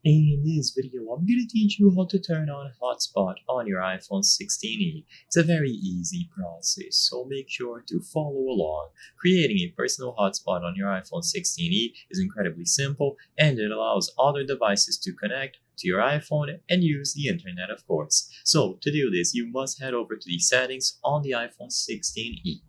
In this video, I'm going to teach you how to turn on Hotspot on your iPhone 16e. It's a very easy process, so make sure to follow along. Creating a personal hotspot on your iPhone 16e is incredibly simple, and it allows other devices to connect to your iPhone and use the internet, of course. So to do this, you must head over to the settings on the iPhone 16e.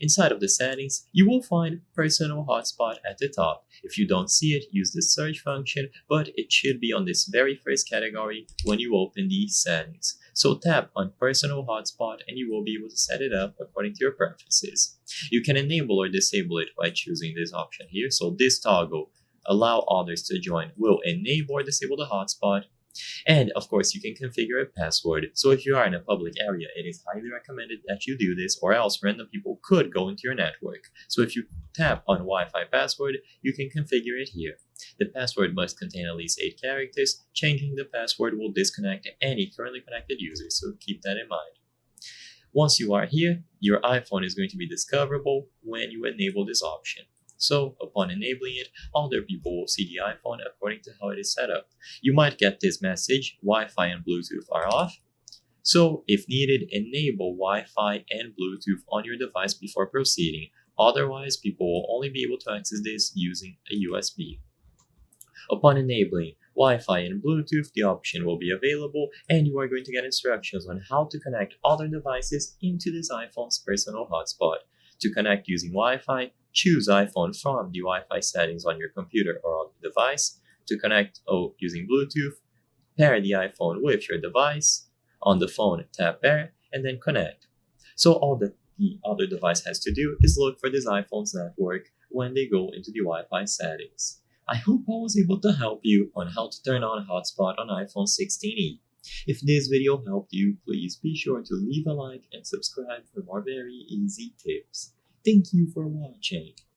Inside of the settings, you will find Personal Hotspot at the top. If you don't see it, use the search function, but it should be on this very first category when you open the settings. So tap on Personal Hotspot and you will be able to set it up according to your preferences. You can enable or disable it by choosing this option here. So this toggle, allow others to join, will enable or disable the hotspot. And of course, you can configure a password. So if you are in a public area, it is highly recommended that you do this, or else random people could go into your network. So if you tap on Wi-Fi password, you can configure it here. The password must contain at least 8 characters. Changing the password will disconnect any currently connected users, so keep that in mind. Once you are here, your iPhone is going to be discoverable when you enable this option. So, upon enabling it, other people will see the iPhone according to how it is set up. You might get this message, Wi-Fi and Bluetooth are off. So, if needed, enable Wi-Fi and Bluetooth on your device before proceeding. Otherwise, people will only be able to access this using a USB. Upon enabling Wi-Fi and Bluetooth, the option will be available, and you are going to get instructions on how to connect other devices into this iPhone's personal hotspot. To connect using Wi-Fi, choose iPhone from the Wi-Fi settings on your computer or other device. To connect using Bluetooth, pair the iPhone with your device. On the phone, tap pair and then connect. So all the other device has to do is look for this iPhone's network when they go into the Wi-Fi settings. I hope I was able to help you on how to turn on Hotspot on iPhone 16e. If this video helped you, please be sure to leave a like and subscribe for more very easy tips. Thank you for watching.